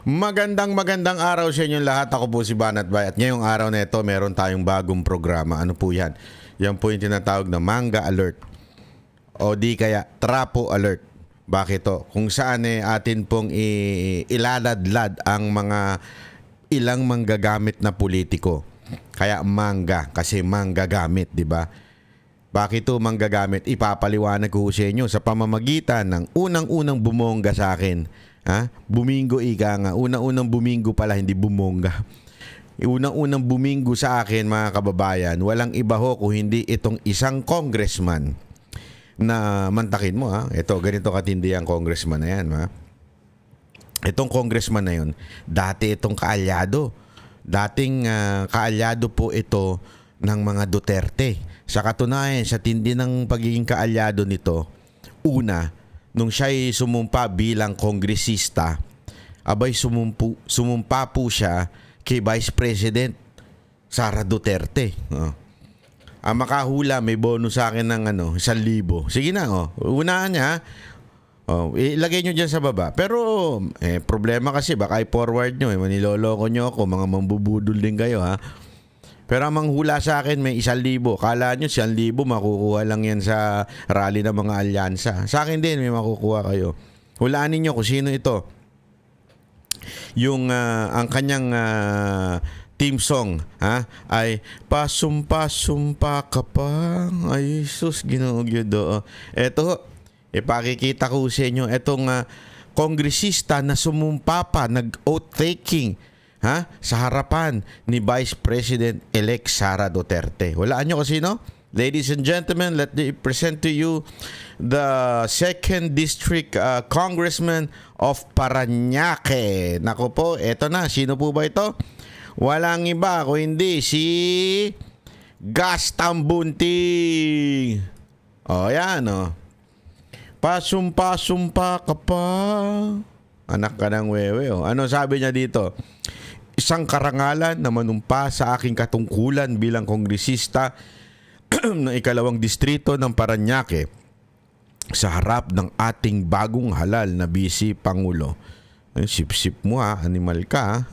Magandang araw sa inyong lahat. Ako po si Banat Bay at ngayong araw na ito meron tayong bagong programa. Ano po yan? Yan po yung tinatawag na Manga Alert o di kaya Trapo Alert. Bakit to? Kung saan atin pong ilaladlad ang mga ilang manggagamit na politiko. Kaya manga kasi manggagamit, di ba? Bakit to manggagamit? Ipapaliwanag ko sa inyo sa pamamagitan ng unang-unang bumongga sa akin. Ha? Bumingo ika nga. Unang-unang bumingo pala, hindi bumongga. Unang-unang bumingo sa akin, mga kababayan, walang iba ho kung hindi itong isang congressman na mantakin mo. Ha? Ito, ganito katindi ang congressman na yan. Ha? Itong congressman na yun, dati itong kaalyado. Dating kaalyado po ito ng mga Duterte. Sa katunayan, sa tindi ng pagiging kaalyado nito, una, nung siya'y sumumpa bilang kongresista, abay sumumpa po siya kay Vice President Sara Duterte. Ang makahula, may bonus sa akin ng 1,000. Sige na, unahan niya. Ilagay nyo dyan sa baba. Pero, problema kasi, baka i-forward nyo. Maniloloko nyo ako, mga mambubudol din kayo, ha? Pero ang manghula sa akin may 1,000. Kala nyo 1,000 makukuha lang yan sa rally ng mga alyansa. Sa akin din may makukuha kayo. Hulaan ninyo kung sino ito. Yung ang kanyang team song ay pasumpa-sumpa ka pa. Ay sus, Ginoo Gyud. Eto, ipakikita ko sa inyo itong kongresista na sumumpa pa, nag-oath taking sa harapan ni Vice President-elect Sara Duterte. Walaan nyo kasi, no? Ladies and gentlemen, let me present to you the 2nd District Congressman of Parañaque. Naku po, eto na. Sino po ba ito? Walang iba kung hindi si Gas Tambunting. Yan, pasumpa-sumpa ka pa. Anak ka ng wewe, Ano sabi niya dito? Isang karangalan na manumpa sa aking katungkulan bilang kongresista ng 2nd distrito ng Parañaque sa harap ng ating bagong halal na Vice Pangulo. Sip-sip mo animal ka.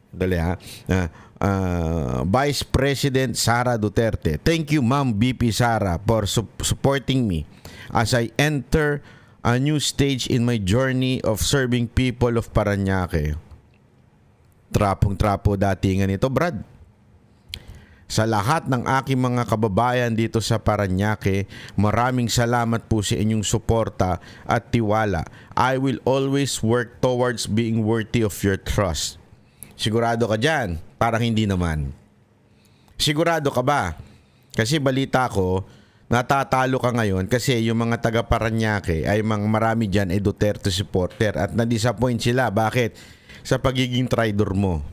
Dali Vice President Sara Duterte. Thank you, Ma'am VP Sara, for supporting me as I enter a new stage in my journey of serving people of Parañaque. Trapong-trapo datingan ito, Brad. Sa lahat ng aking mga kababayan dito sa Parañaque, maraming salamat po sa inyong suporta at tiwala. I will always work towards being worthy of your trust. Sigurado ka dyan? Parang hindi naman. Sigurado ka ba? Kasi balita ko, natatalo ka ngayon kasi yung mga taga Parañaque ay marami dyan ay Duterte supporter at na-disappoint sila. Bakit? Sa pagiging traidor mo.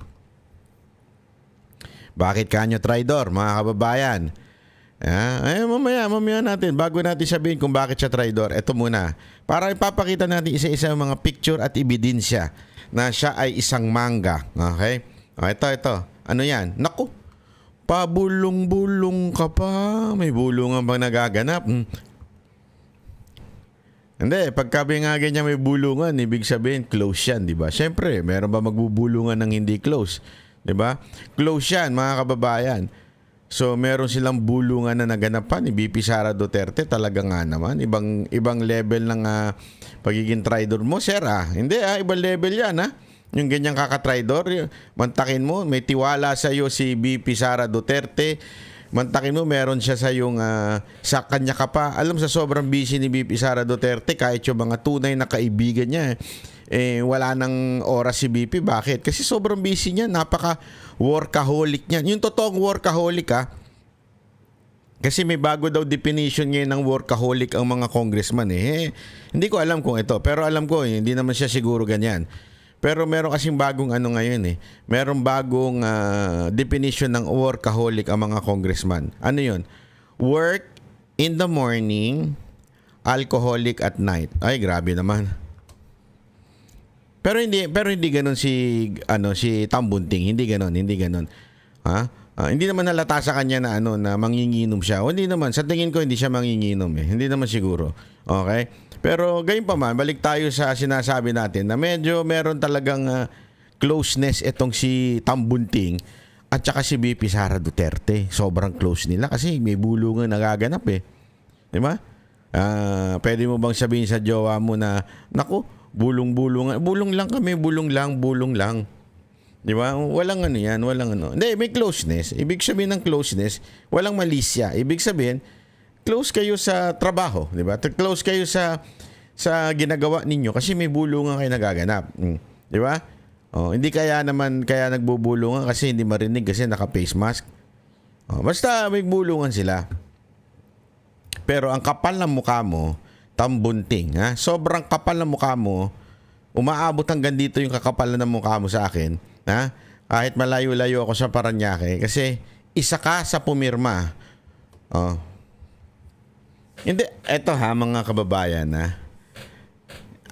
Bakit kanyo traidor, mga kababayan? Mamaya natin, bago natin sabihin kung bakit siya traidor, eto muna. Para ipapakita natin isa-isa mga picture at ebidensya na siya ay isang manga. Okay? Ito. Ano yan? Naku, pabulong-bulong ka pa. May bulungan bang nagaganap? Hindi, pagkabi nga ganyan may bulungan, ibig sabihin close yan, di ba? Siyempre, meron ba magbubulungan ng hindi close? Di ba? Close yan, mga kababayan. So, meron silang bulungan na naganapan ni VP Sara Duterte. Talaga nga naman. Ibang level ng pagiging traidor mo, sir. Hindi, ibang level yan, Yung ganyang kakatraidor, mantakin mo, may tiwala sa iyo si VP Sara Duterte. Mantakin mo, meron siya sa yung sa kanya ka pa. Alam, sa sobrang busy ni VP Sara Duterte, kahit yung mga tunay na kaibigan niya, wala nang oras si VP. Bakit? Kasi sobrang busy niya, napaka-workaholic niya. Yung totoong workaholic, kasi may bago daw definition ngayon ng workaholic ang mga congressman. Hindi ko alam kung ito, pero alam ko, hindi naman siya siguro ganyan. Pero meron kasing bagong ngayon Merong bagong definition ng workaholic ang mga congressman. Ano yun? Work in the morning, alcoholic at night. Ay, grabe naman. Pero hindi ganoon si Tambunting, hindi ganoon. Hindi naman halata sa kanya na na manginginom siya. O hindi naman, sa tingin ko hindi siya manginginom Hindi naman siguro. Okay? Pero gayon pa man, balik tayo sa sinasabi natin na medyo meron talagang closeness itong si Tambunting at saka si VP Sara Duterte. Sobrang close nila kasi may bulungan nagaganap eh. Di ba? Pwede mo bang sabihin sa jowa mo na, naku, bulong-bulungan. Bulong lang kami, bulong lang. Di ba? Walang ano yan, walang ano. Hindi, may closeness. Ibig sabihin ng closeness, walang malisya. Ibig sabihin, close kayo sa trabaho, di ba? Close kayo sa ginagawa ninyo kasi may bulungan kayo nagaganap. Di ba? Hindi kaya nagbubulungan kasi hindi marinig kasi naka-face mask. Basta may bulungan sila. Pero ang kapal ng mukha mo, Tambunting, ha? Sobrang kapal ng mukha mo, umaabot hanggang dito yung kakapalan ng mukha mo sa akin. Ha? Kahit malayo-layo ako sa Paranaque kasi isa ka sa pumirma. Hindi, eto ha mga kababayan ha.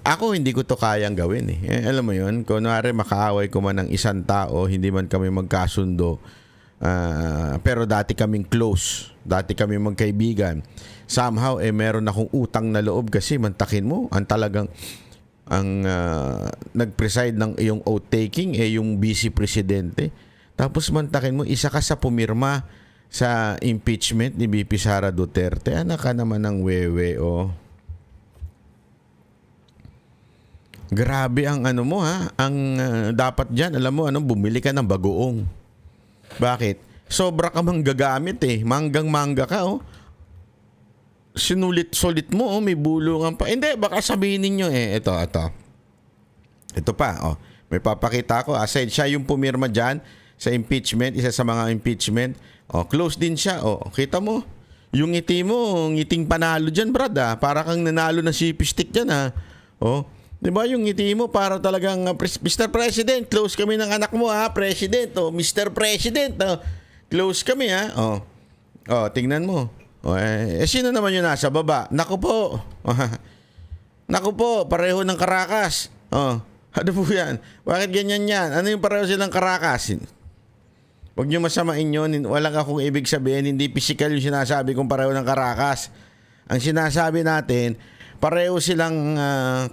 Ako hindi ko to kayang gawin eh. Alam mo yun, kunwari makaaway ko man ng isang tao, hindi man kami magkasundo. Pero dati kaming close. Dati kami magkaibigan. Somehow meron akong utang na loob kasi mantakin mo, ang nag-preside ng iyong oath-taking yung vice presidente. Tapos mantakin mo, isa ka sa pumirma sa impeachment ni VP Sara Duterte. Anak ka naman ng wewe, oh. Grabe ang ano mo ha. Ang dapat dyan, alam mo, bumili ka ng bagoong. Bakit? Sobra ka manggagamit eh. Manggang-mangga ka, oh. Sinulit-sulit mo, may bulungan pa. Hindi, baka sabihin ninyo ito. Ito pa, may papakita ko. Aside siya yung pumirma dyan sa impeachment, isa sa mga impeachment. Close din siya. Kita mo, yung ngiti mo, ngiting panalo dyan, brad, para kang nanalo na CP stick dyan, ha. Di ba yung ngiti mo para talagang Mr. President, close kami ng anak mo, ha, President, Mr. President, close kami, ha. Tingnan mo. Sino naman yung nasa baba? Naku po. Naku po, pareho ng Caracas. Ano po yan? Bakit ganyan yan? Ano yung pareho silang Caracas? Huwag nyo masamain yun. Walang akong ibig sabihin. Hindi physical yung sinasabi kong pareho ng Caracas. Ang sinasabi natin, pareho silang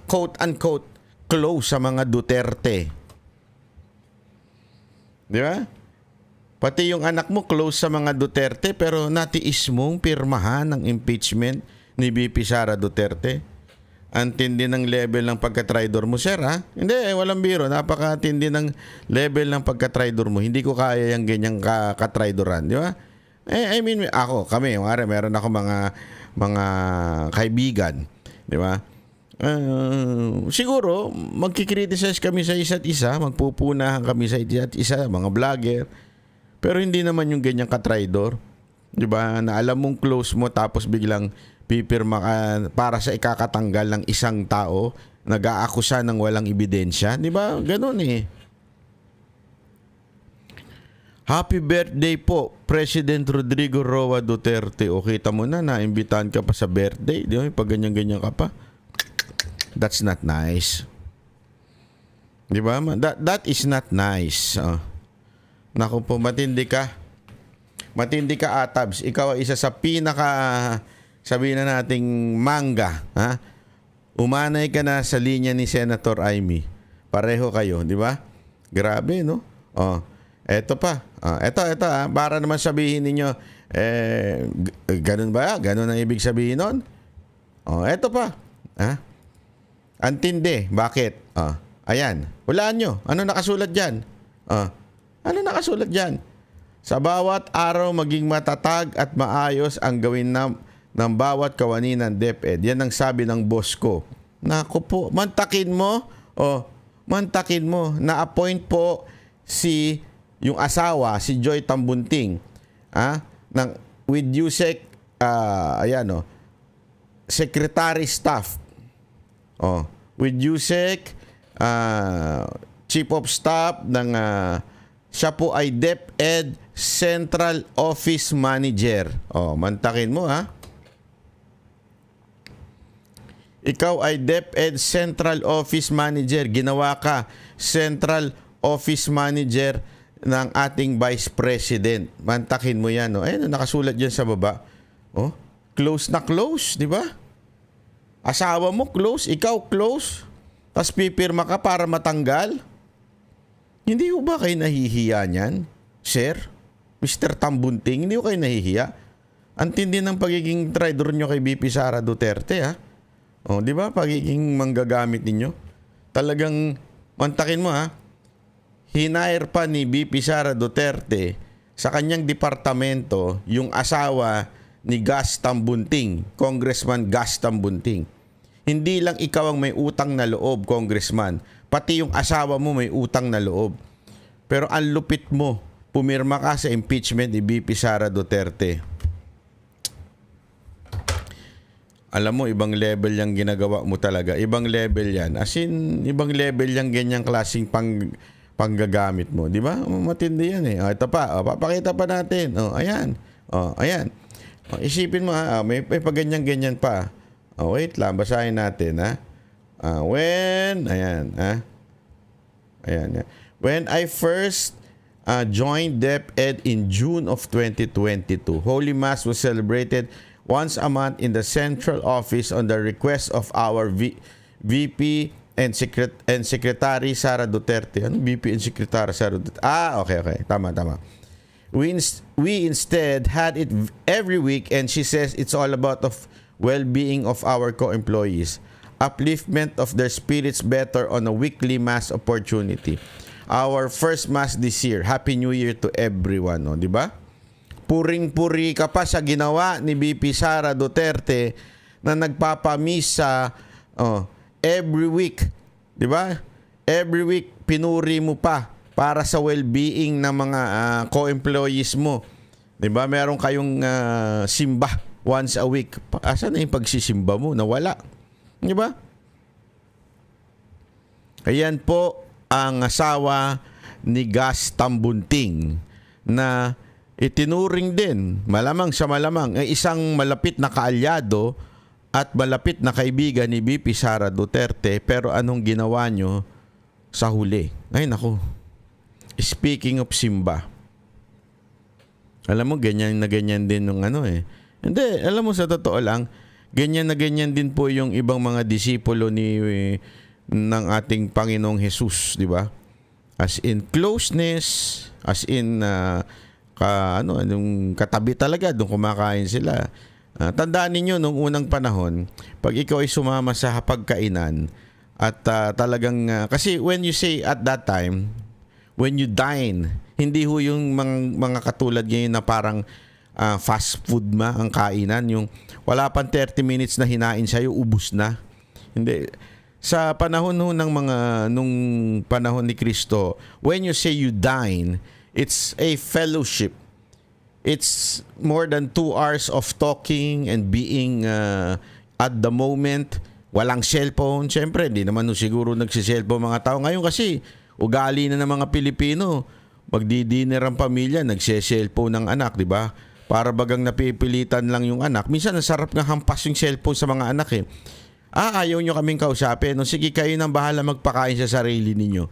quote-unquote close sa mga Duterte. Di ba? Pati yung anak mo close sa mga Duterte pero natiis mong pirmahan ng impeachment ni VP Sara Duterte. Ang tindi ng level ng pagka-traidor mo, sir, ha? Hindi, walang biro. Napakatindi ng level ng pagka-traidor mo. Hindi ko kaya yung ganyang ka-traidoran, di ba? I mean, kami, meron ako mga kaibigan, di ba? Siguro, magkikriticize kami sa isa't isa, magpupunahan kami sa isa't isa, mga vlogger. Pero hindi naman yung ganyang ka-traidor. 'Di ba? Na alam mong close mo tapos biglang pipirma ka para sa ikakatanggal ng isang tao, nag-aakusa ng walang ebidensya, 'di ba? Ganoon eh. Happy birthday po, President Rodrigo Roa Duterte. O kita mo na, naimbitahan ka pa sa birthday. Di ba? Pag ganyan-ganyan ka pa. That's not nice. Di ba? That is not nice. Naku po, matindi ka. Matindi ka, Atabs. Ikaw ay isa sa sabihin na nating mangga. Ha? Umanay ka na sa linya ni Senator Amy. Pareho kayo, di ba? Grabe, no? Eto pa. Eto, para naman sabihin ninyo, ganun ba? Ganun ang ibig sabihin nun? Eto pa. Antindi. Bakit? Ayan. Hulaan nyo. Ano nakasulat dyan? Ano nakasulat dyan? Sa bawat araw maging matatag at maayos ang gawin ng bawat kawani ng DepEd. Yan ang sabi ng boss ko. Naku po, mantakin mo. Mantakin mo. Na-appoint po yung asawa, si Joy Tambunting. With USEC, secretary staff. With USEC, chief of staff ng siya po ay DepEd Central Office Manager. Mantakin mo, ha? Ikaw ay DepEd Central Office Manager. Ginawa ka Central Office Manager ng ating Vice President. Mantakin mo yan. Ayun, nakasulat dyan sa baba. Close na close, di ba? Asawa mo close, ikaw close, tapos pipirma ka para matanggal? Hindi ho ba kayo nahihiya niyan, sir? Mr. Tambunting, hindi ho kayo nahihiya? Ang tindi ng pagiging traidor nyo kay BP Sara Duterte, ha? O, di ba? Pagiging manggagamit ninyo. Talagang, mantakin mo, ha? Hinair pa ni BP Sara Duterte sa kanyang departamento yung asawa ni Gas Tambunting, Congressman Gas Tambunting. Hindi lang ikaw ang may utang na loob, Congressman. Pati yung asawa mo may utang na loob. Pero ang lupit mo, pumirma ka sa impeachment ni BP Sara Duterte. Alam mo, ibang level yung ginagawa mo talaga. Ibang level yan. As in, ibang level yung ganyang klaseng panggagamit mo. Di ba? Matindi yan eh. Ito pa. Papakita pa natin. Ayan. Ayan. Isipin mo ha. May paganyan-ganyan pa. Wait lang. Basahin natin ha. Ayan. When I first joined DepEd in June of 2022, Holy Mass was celebrated once a month in the central office on the request of our VP and Secretary Sara Duterte. Ano VP and Secretary Sara Duterte? Okay. Tama. We instead had it every week, and she says it's all about of well-being of our co-employees, upliftment of their spirits better on a weekly mass opportunity. Our first mass this year. Happy New Year to everyone, no? Di ba? Puring-puri ka pa sa ginawa ni BP Sara Duterte na nagpapamisa every week. Di ba? Every week pinuri mo pa para sa well-being ng mga co-employees mo. Di ba? Meron kayong simba once a week. Asan na yung pagsisimba mo? Nawala. Di ba? Ayan po ang asawa ni Gas Tambunting na itinuring din, malamang sa malamang, ay isang malapit na kaalyado at malapit na kaibigan ni BP Sara Duterte. Pero anong ginawa nyo sa huli? Ay naku. Speaking of simba, alam mo, ganyan na ganyan din ng Hindi, alam mo, sa totoo lang, ganyan na ganyan din po yung ibang mga disipulo ng ating Panginoong Jesus, di ba? As in closeness, as in yung katabi talaga, doon kumakain sila. Tandaan ninyo, nung unang panahon, pag ikaw ay sumama sa pagkainan, at talagang, kasi when you say at that time, when you dine, hindi ho yung mga katulad ngayon na parang fast food ang kainan, yung wala pang 30 minutes na hinain sa'yo, ubus na. Hindi. Sa panahon nung panahon ni Kristo, when you say you dine, it's a fellowship. It's more than 2 hours of talking and being at the moment. Walang cellphone. Siyempre, hindi naman siguro nagsiselfone mga tao. Ngayon kasi, ugali na ng mga Pilipino. Magdi-dinner ang pamilya, nagse-cellphone ng anak, di ba? Para bagang napipilitan lang yung anak. Minsan, ang sarap nga hampas yung cellphone sa mga anak eh. Ayaw nyo kaming kausapin. No, sige, kayo nang bahala magpakain sa sarili ninyo.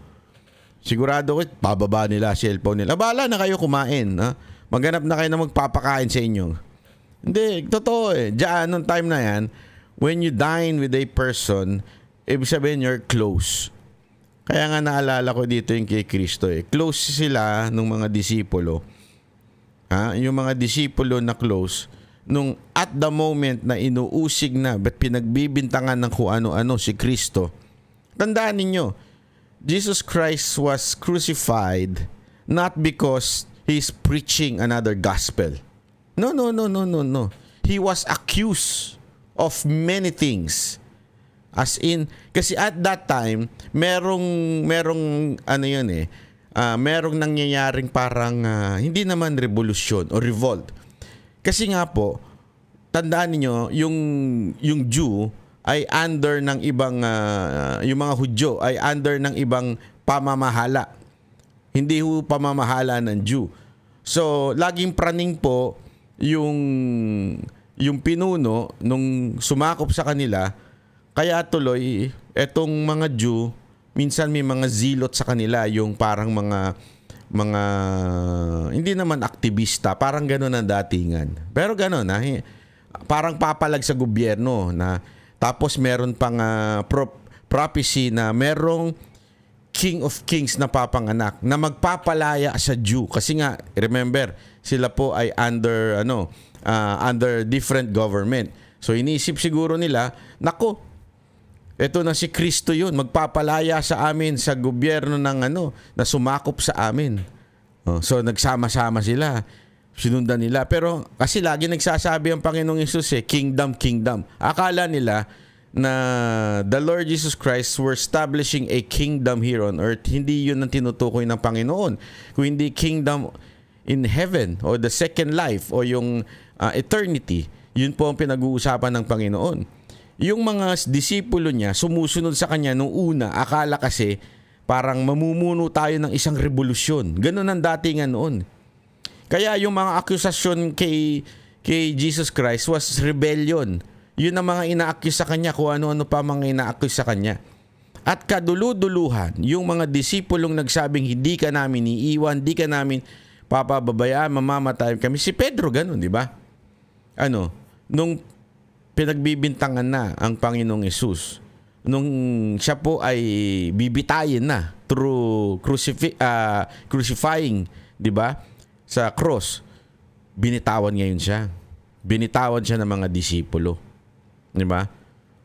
Sigurado ko, bababa nila, cellphone nila. Bahala na kayo kumain. Ha? Maghanap na kayo na magpapakain sa inyo. Hindi, totoo eh. Diyan, nung time na yan, when you dine with a person, ibig sabihin you're close. Kaya nga naalala ko dito yung kay Kristo eh. Close sila nung mga disipulo. Yung mga disipulo na close, nung at the moment na inuusig na, ba't pinagbibintangan ng kung ano-ano si Kristo. Tandaan ninyo, Jesus Christ was crucified not because He's preaching another gospel. No. He was accused of many things. As in, kasi at that time, merong merong nangyayaring parang hindi naman revolusyon o revolt. Kasi nga po, tandaan niyo yung Jew ay under ng ibang yung mga Hudyo ay under ng ibang pamamahala. Hindi ho pamamahala ng Jew. So, laging praning po yung pinuno nung sumakop sa kanila. Kaya tuloy, etong mga Jew, minsan may mga zilot sa kanila, yung parang mga hindi naman aktivista, parang gano'n ang datingan. Pero gano'n, parang papalag sa gobyerno na Tapos meron pang prophecy na merong King of Kings na papanganak na magpapalaya sa Jew. Kasi nga, remember, sila po ay under different government. So iniisip siguro nila, nako, ito na si Kristo yun, magpapalaya sa amin sa gobyerno ng na sumakop sa amin. So nagsama-sama sila, sinundan nila. Pero kasi lagi nagsasabi ang Panginoong Hesus kingdom, kingdom. Akala nila na the Lord Jesus Christ were establishing a kingdom here on earth. Hindi yun ang tinutukoy ng Panginoon. Kung hindi kingdom in heaven o the second life o yung eternity, yun po ang pinag-uusapan ng Panginoon. Yung mga disipulo niya, sumusunod sa kanya nung una, akala kasi parang mamumuno tayo ng isang revolusyon. Ganun ang datingan noon. Kaya yung mga akusasyon kay Jesus Christ was rebellion. Yun ang mga ina-accuse sa kanya, kung ano-ano pa mga ina-accuse sa kanya. At kaduluduluhan, yung mga disipulong nagsabing hindi ka namin iiwan, hindi ka namin papababayaan, mamamatay kami. Si Pedro ganun, di ba? Nung pinagbibintangan na ang Panginoong Hesus, nung siya po ay bibitayin na through crucifying, di ba? Sa cross, binitawan ngayon siya. Binitawan siya ng mga disipulo. Di ba?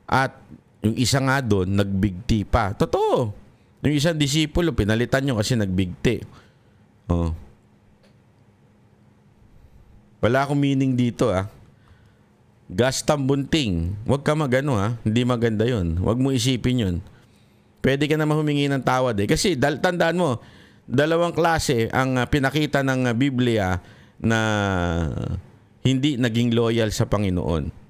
At yung isa nga doon, nagbigti pa. Totoo. Yung isang disipulo, pinalitan nyo kasi nagbigti. Wala akong meaning dito Gastang bunting. Huwag ka magano Hindi maganda yun. Huwag mo isipin yun. Pwede ka naman humingi ng tawad Kasi tandaan mo, dalawang klase ang pinakita ng Biblia na hindi naging loyal sa Panginoon.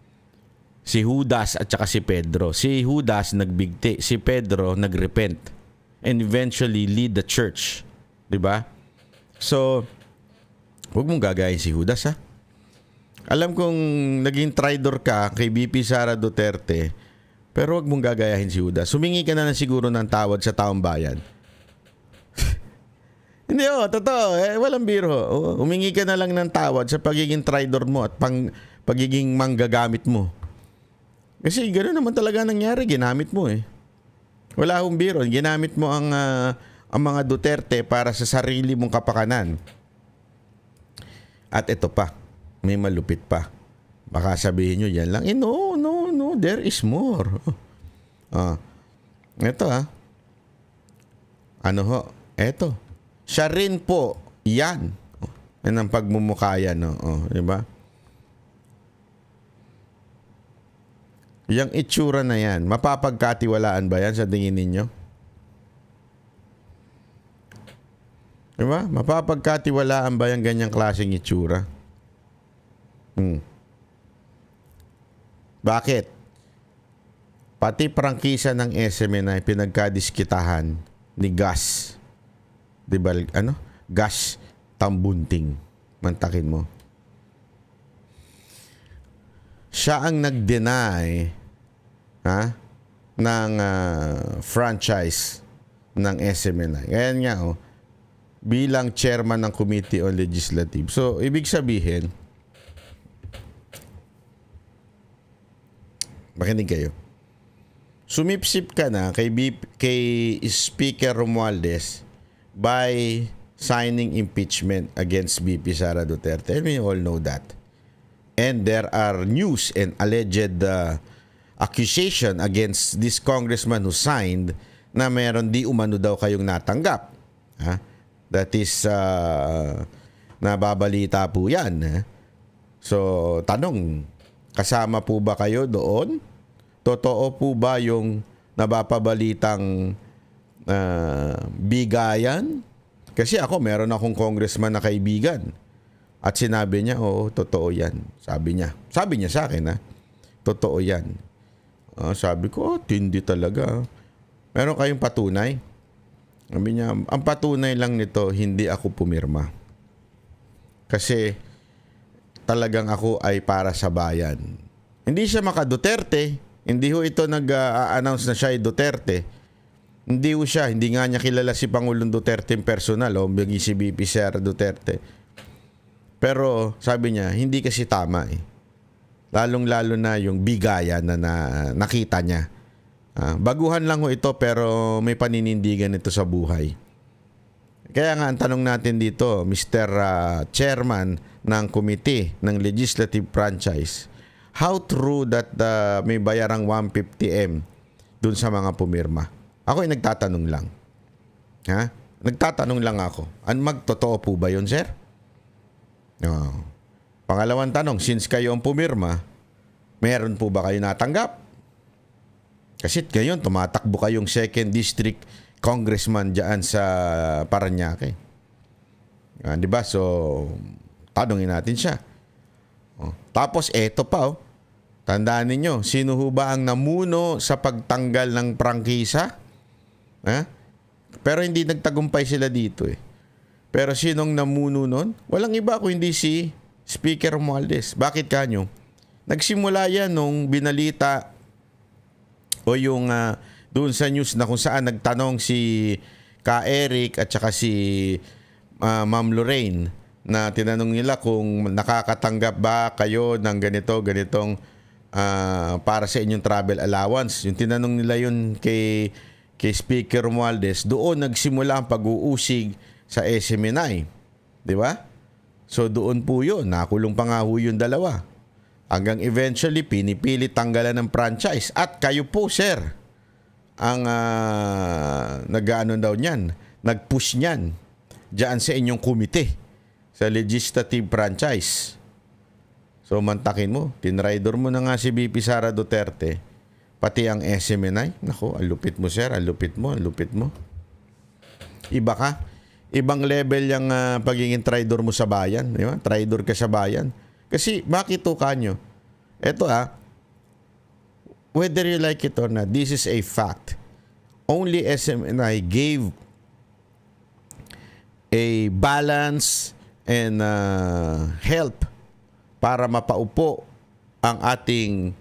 Si Judas at saka si Pedro. Si Judas nagbigti, si Pedro nagrepent and eventually lead the church. 'Di ba? So, huwag mong gagayin si Judas Alam kong naging traitor ka kay BP Sara Duterte, pero huwag mong gagayahin si Judas. Humingi ka na siguro ng tawad sa taong bayan. Hindi totoo. Walang biro. Humingi ka na lang ng tawad sa pagiging traitor mo at pagiging manggagamit mo. Kasi gano'n naman talaga nangyari. Ginamit mo Wala akong biro. Ginamit mo ang mga Duterte para sa sarili mong kapakanan. At ito pa. May malupit pa. Baka sabihin nyo, yan lang. No. There is more. Ito Ito. Siya rin po. Yan. Yan ang pagmumukha yan. Diba? Yang itsura na yan, mapapagkatiwalaan ba yan sa tingin ninyo? Diba? Mapapagkatiwalaan ba yung ganyang klaseng itsura? Bakit? Pati prangkisa ng SMN ay pinagkadiskitahan ni Gus. Diba? Gus Tambunting. Mantakin mo. Siya ang nag-deny ng franchise ng SMNI. Ngayon nga bilang chairman ng Committee on Legislative. So, ibig sabihin, makinig kayo. Sumipsip ka na kay Speaker Romualdez by signing impeachment against BP Sara Duterte. And we all know that. And there are news and alleged accusation against this congressman who signed na meron di umano daw kayong natanggap. That is, nababalita po yan. So, tanong, kasama po ba kayo doon? Totoo po ba yung nabapabalitang bigayan? Kasi ako, meron akong congressman na kaibigan. At sinabi niya, oo, totoo yan. Sabi niya sa akin, totoo yan. Sabi ko, tindi talaga. Meron kayong patunay? Sabi niya, ang patunay lang nito, hindi ako pumirma. Kasi talagang ako ay para sa bayan. Hindi siya maka-Duterte. Hindi ho ito nag-announce na siya ay Duterte. Hindi ho siya. Hindi nga niya kilala si Pangulong Duterte in personal o si BP Sara Duterte. Pero sabi niya, hindi kasi tama Lalong-lalo na yung bigayan na, nakita niya. Baguhan lang ho ito pero may paninindigan ito sa buhay. Kaya nga ang tanong natin dito, Mr. Chairman ng Committee ng Legislative Franchise, how true that may bayarang 150M dun sa mga pumirma? Ako ay nagtatanong lang. Ha? Nagtatanong lang ako. Magtotoo po ba yun, sir? No. Pangalawang tanong, since kayo ang pumirma, meron po ba kayo natanggap? Kasi ngayon, tumatakbo kayong 2nd District Congressman dyan sa Parañaque. Diba? So, tanongin natin siya. Tapos, eto pa, tandaan ninyo, sino ho ba ang namuno sa pagtanggal ng prangkisa? Pero hindi nagtagumpay sila dito eh. Pero sinong namuno nun? Walang iba kundi si Speaker Romualdez. Bakit kanyo? Nagsimula yan nung binalita o yung doon sa news na kung saan nagtanong si Ka Eric at saka si Ma'am Lorraine na tinanong nila kung nakakatanggap ba kayo ng ganitong para sa inyong travel allowance. Yung tinanong nila yun kay Speaker Romualdez, doon nagsimula ang pag-uusig sa SMNI. Di ba? So doon po yun, nakulong pa nga ho yung dalawa. Hanggang eventually, pinipilit tanggalan ng franchise. At kayo po, sir, ang nag-ano daw niyan, nag-push niyan dyan sa inyong komite, sa legislative franchise. So mantakin mo, tinrider mo na nga si VP Sara Duterte, pati ang SMNI. Naku, ang lupit mo, sir, ang lupit mo. Iba ka. Ibang level yung pagiging traidor mo sa bayan. Di ba? Traidor ka sa bayan. Kasi bakit to kanyo? Ito whether you like it or not, this is a fact. Only SMNI gave a balance and help para mapaupo ang ating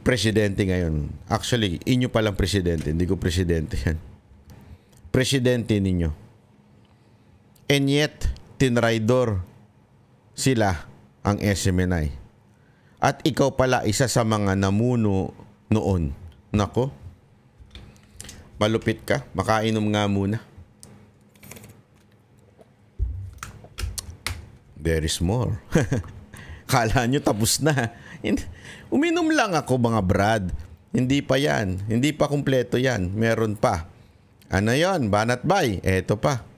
presidente ngayon. Actually, inyo palang presidente. Hindi ko presidente yan. Presidente ninyo. And yet, tinraidor sila ang SMNI. At ikaw pala isa sa mga namuno noon. Nako. Malupit ka. Makainom nga muna. There is more. Kala nyo tapos na. Uminom lang ako mga brad. Hindi pa yan. Hindi pa kumpleto yan. Meron pa. Ano yon? Banat bay? Eto pa.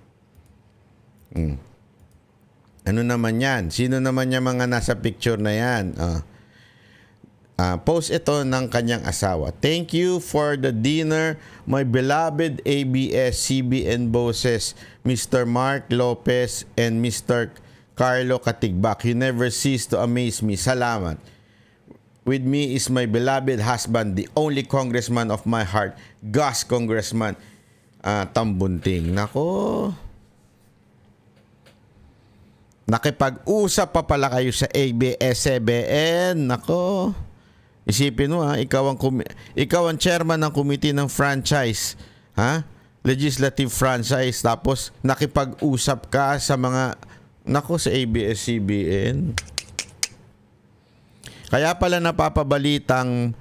Ano naman yan? Sino naman yung mga nasa picture na yan? Post ito ng kanyang asawa. Thank you for the dinner, my beloved ABS-CBN bosses, Mr. Mark Lopez and Mr. Carlo Katigbak. You never cease to amaze me. Salamat. With me is my beloved husband, the only congressman of my heart, Gus Congressman Tambunting. Nako. Nakipag-usap pa pala kayo sa ABS-CBN. Nako. Isipin mo ikaw ang chairman ng committee ng franchise. Legislative franchise. Tapos nakipag-usap ka sa mga sa ABS-CBN. Kaya pala napapabalitang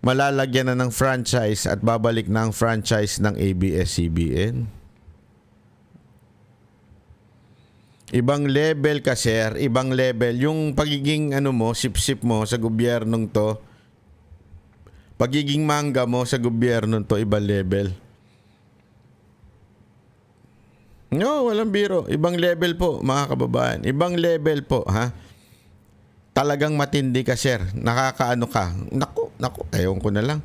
malalagyan na ng franchise at babalik na ang franchise ng ABS-CBN. Ibang level ka, sir. Ibang level. Yung pagiging sip-sip mo sa gobyernong to, pagiging mangga mo sa gobyernong to, ibang level. No, walang biro. Ibang level po, mga kababayan. Ibang level po, Talagang matindi ka, sir. Nakakaano ka. Naku, ayaw ko na lang.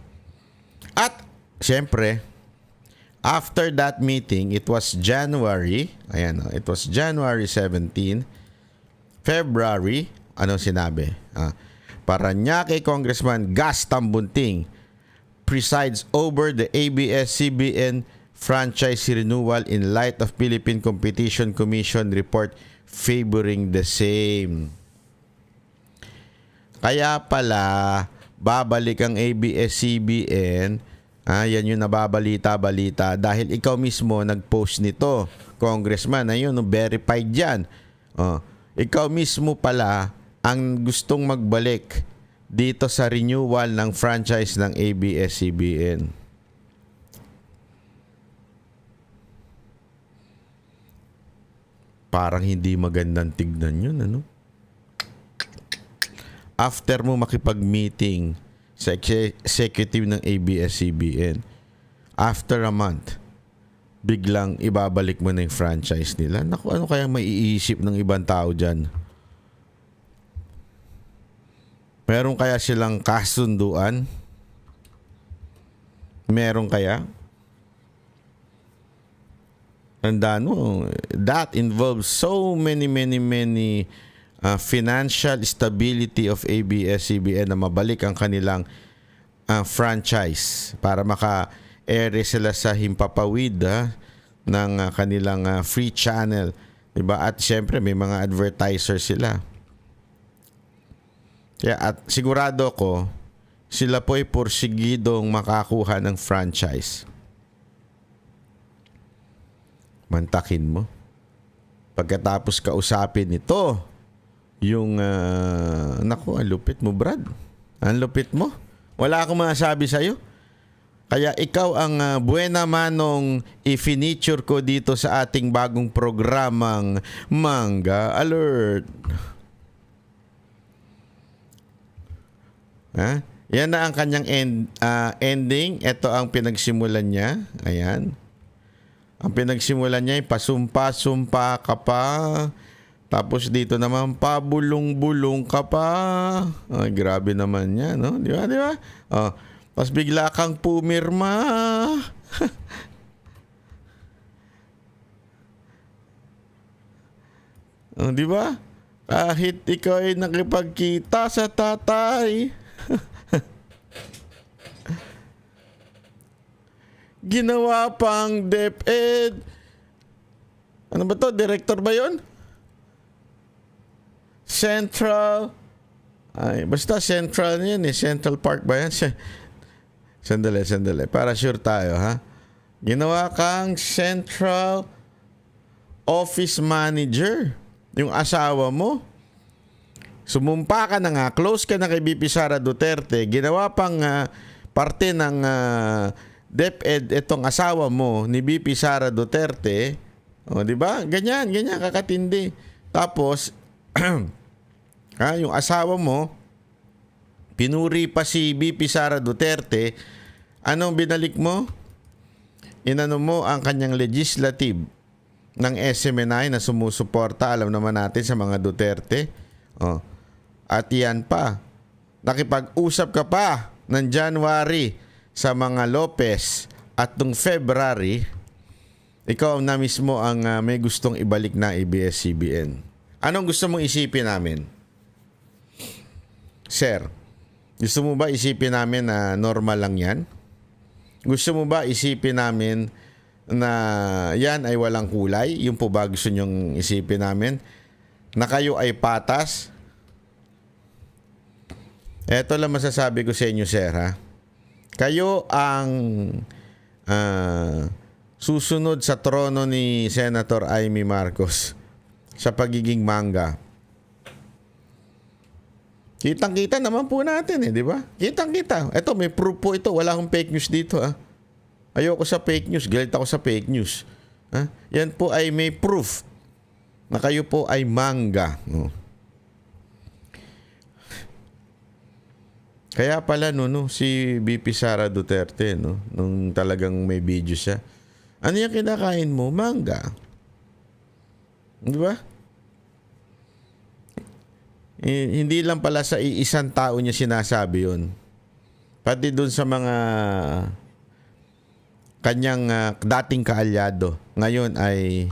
At, syempre, after that meeting, it was January, it was January 17, February, anong sinabi? Parañaque Congressman Gus Tambunting presides over the ABS-CBN franchise renewal in light of Philippine Competition Commission report favoring the same. Kaya pala, babalik ang ABS-CBN. Yan yung nababalita-balita dahil ikaw mismo nag-post nito, Congressman. Ayun, verified yan. Ikaw mismo pala ang gustong magbalik dito sa renewal ng franchise ng ABS-CBN. Parang hindi magandang tignan yun, ano? After mo makipag-meeting sa executive ng ABS-CBN, after a month, biglang ibabalik mo na yung franchise nila. Naku, ano kaya maiisip ng ibang tao dyan? Meron kaya silang kasunduan? Meron kaya? Tandaan mo, that involves so many financial stability of ABS-CBN na mabalik ang kanilang franchise para maka-ere sila sa himpapawid ng kanilang free channel. Diba? At syempre may mga advertiser sila. Kaya at sigurado ko sila po ay porsigidong makakuha ng franchise. Mantakin mo. Pagkatapos kausapin ito, yung naku, ang lupit mo, Brad. Ang lupit mo. Wala akong masabi sa'yo. Kaya ikaw ang buena manong i-feature ko dito sa ating bagong programang Manga Alert. Yan na ang kanyang ending. Ito ang pinagsimulan niya. Ayan. Ang pinagsimulan niya ay pasumpa-sumpa ka pa. Tapos dito naman, pabulong-bulong ka pa. Ay, grabe naman yan, no? Di ba, di ba? Oh, tapos bigla kang pumirma. Oh, di ba? Kahit ikaw ay nakipagkita sa tatay. Ginawa pang DepEd. Ano ba to? Director ba yun? Central. Ay, basta Central yan eh. Central Park ba yan? Sandali. Para sure tayo, ha? Ginawa kang Central Office Manager. Yung asawa mo. Sumumpa ka na nga. Close ka na kay BP Sara Duterte. Ginawa pang parte ng DepEd itong asawa mo ni BP Sara Duterte. O, di ba? Ganyan kakatindi. Tapos yung asawa mo pinuri pa si BP Sara Duterte. Anong binalik mo? Inano mo ang kanyang legislative ng SMNI na sumusuporta, alam naman natin, sa mga Duterte. Oh. At yan pa, nakipag-usap ka pa ng January sa mga Lopez at nung February, ikaw na mismo ang may gustong ibalik na ABS-CBN. Anong gusto mong isipin namin? Sir, gusto mo ba isipin namin na normal lang yan? Gusto mo ba isipin namin na yan ay walang kulay? Yung po ba gusto nyong isipin namin? Na kayo ay patas? Eto lang masasabi ko sa inyo, sir, ha? Kayo ang susunod sa trono ni Senator Amy Marcos sa pagiging mangga. Kitang-kita naman po natin, di ba? Kitang-kita. Ito, may proof po ito. Wala akong fake news dito, ha? Ayoko sa fake news. Galit ako sa fake news. Ha? Yan po ay may proof na kayo po ay mangga. No? Kaya pala si BP Sara Duterte, nung talagang may video siya. Ano yung kinakain mo? Mangga. Di ba? Hindi lang pala sa isang tao niya sinasabi yun. Pati dun sa mga kanyang dating kaalyado. Ngayon ay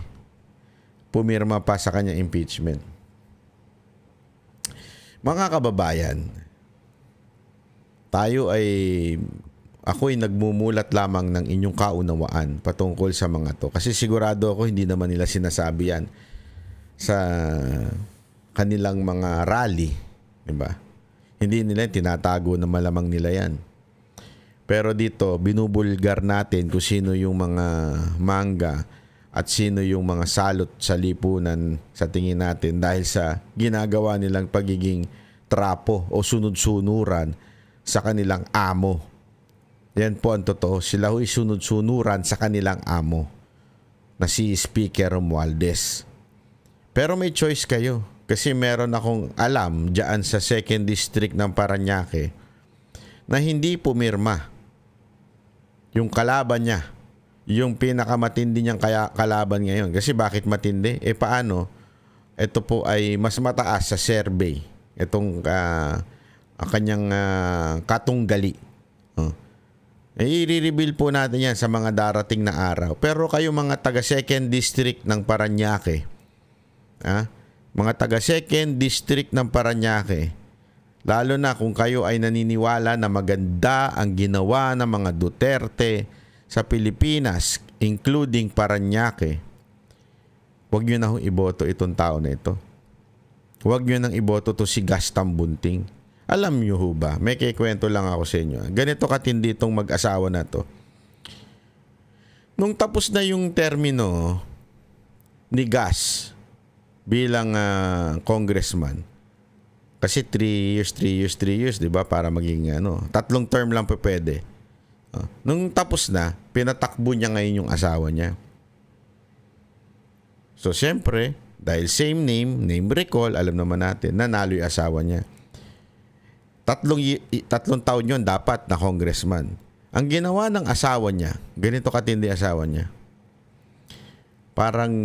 pumirma pa sa kanyang impeachment. Mga kababayan, ako'y nagmumulat lamang ng inyong kaunawaan patungkol sa mga to. Kasi sigurado ako hindi naman nila sinasabi yan sa kanilang mga rally. Diba? Hindi nila tinatago na malamang nila yan. Pero dito, binubulgar natin kung sino yung mga mangga at sino yung mga salot sa lipunan sa tingin natin dahil sa ginagawa nilang pagiging trapo o sunod-sunuran sa kanilang amo. Yan po ang totoo. Sila ho'y sunod-sunuran sa kanilang amo na si Speaker Romualdez. Pero may choice kayo kasi meron akong alam dyan sa 2nd District ng Parañaque na hindi pumirma yung kalaban niya, yung pinakamatindi niyang kalaban ngayon. Kasi bakit matindi? Paano? Ito po ay mas mataas sa survey. Itong kanyang katunggali. I-reveal po natin yan sa mga darating na araw. Pero kayo mga taga 2nd District ng Parañaque, mga taga 2nd District ng Parañaque, lalo na kung kayo ay naniniwala na maganda ang ginawa ng mga Duterte sa Pilipinas, including Parañaque, huwag nyo na iboto itong tao na ito. Huwag nyo nang iboto to si Gaston Bunting. Alam nyo ho ba, may kikwento lang ako sa inyo. Ganito katindi itong mag-asawa na to. Nung tapos na yung termino ni Gas bilang congressman, kasi 3 years, di ba? Para maging 3 term lang po pwede. Nung tapos na, pinatakbo niya ngayon yung asawa niya. So, siyempre, dahil same name recall, alam naman natin, nanalo yung asawa niya. 3 taon yun dapat na congressman. Ang ginawa ng asawa niya, ganito katindi asawa niya, parang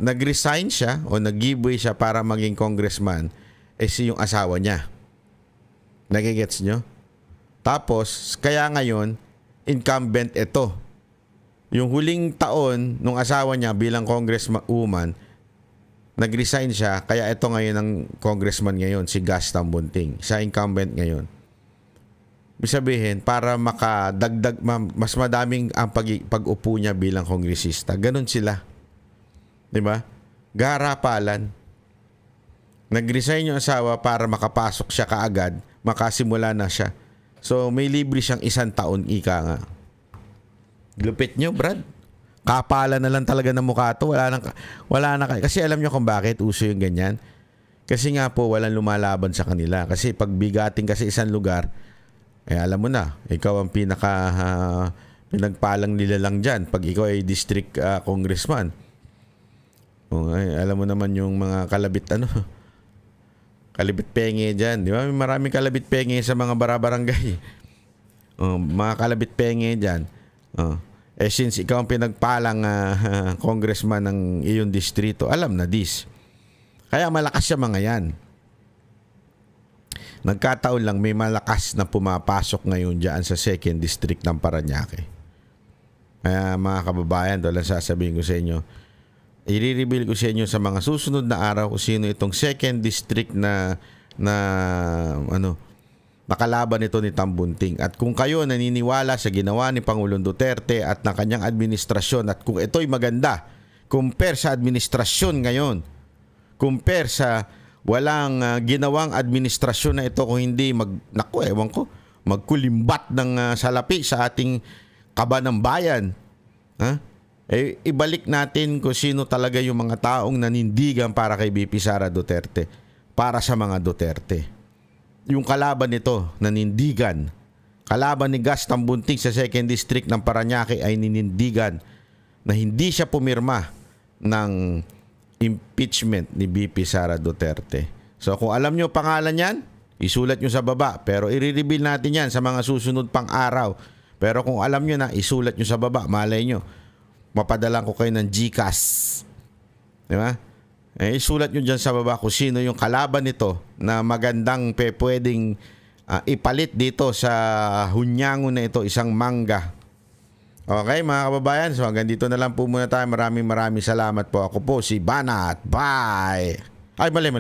nag-resign siya o nag-giveaway siya para maging congressman yung asawa niya. Nagigets nyo? Tapos, kaya ngayon, incumbent ito. Yung huling taon nung asawa niya bilang congresswoman, nag-resign siya, kaya ito ngayon ang congressman ngayon, si Gaston Bunting. Siya incumbent ngayon. Ibig sabihin, para makadagdag, mas madaming ang pag-upo niya bilang kongresista. Ganon sila. Diba? Garapalan. Nag-resign yung asawa para makapasok siya kaagad, makasimula na siya. So, may libre siyang 1 taon, ika nga. Lupit nyo, Brad. Kapala na lang talaga ng mukha to. Wala na. Kasi alam nyo kung bakit uso yung ganyan. Kasi nga po, walang lumalaban sa kanila. Kasi pag bigating kasi isang lugar, alam mo na, ikaw ang pinagpalang nila lang dyan pag ikaw ay district congressman. Alam mo naman yung mga kalabit kalabit penge dyan. Di ba? May maraming kalabit penge sa mga barabarangay. Mga kalabit penge dyan. Since ikaw ang pinagpalang congressman ng iyong distrito, alam na this. Kaya malakas siya mga yan. Nagkataon lang may malakas na pumapasok ngayon dyan sa 2nd District ng Parañaque. Kaya mga kababayan, doon lang sasabihin ko sa inyo, i-reveal ko sa inyo sa mga susunod na araw kung sino itong 2nd District na nakalaban ito ni Tambunting. At kung kayo naniniwala sa ginawa ni Pangulong Duterte at ng kanyang administrasyon at kung ito'y maganda, compare sa administrasyon ngayon, compare sa walang ginawang administrasyon na ito kung hindi magkulimbat ng salapi sa ating kaba ng bayan. Ibalik natin kung sino talaga yung mga taong nanindigan para kay BP Sara Duterte, para sa mga Duterte. Yung kalaban nito, nanindigan. Kalaban ni Gaston Bunting sa 2nd District ng Parañaque ay ninindigan na hindi siya pumirma ng impeachment ni BP Sara Duterte. So kung alam nyo pangalan yan, isulat nyo sa baba. Pero i-reveal natin yan sa mga susunod pang araw. Pero kung alam nyo na, isulat nyo sa baba. Malay nyo, mapadalan ko kayo ng GCash. Diba? Isulat nyo dyan sa baba kung sino yung kalaban nito na magandang pwedeng ipalit dito sa hunyango na ito, isang mangga. Okay mga kababayan, so hanggang dito na lang po muna tayo. Maraming salamat po. Ako po si Banat. Bye! Ay, mali.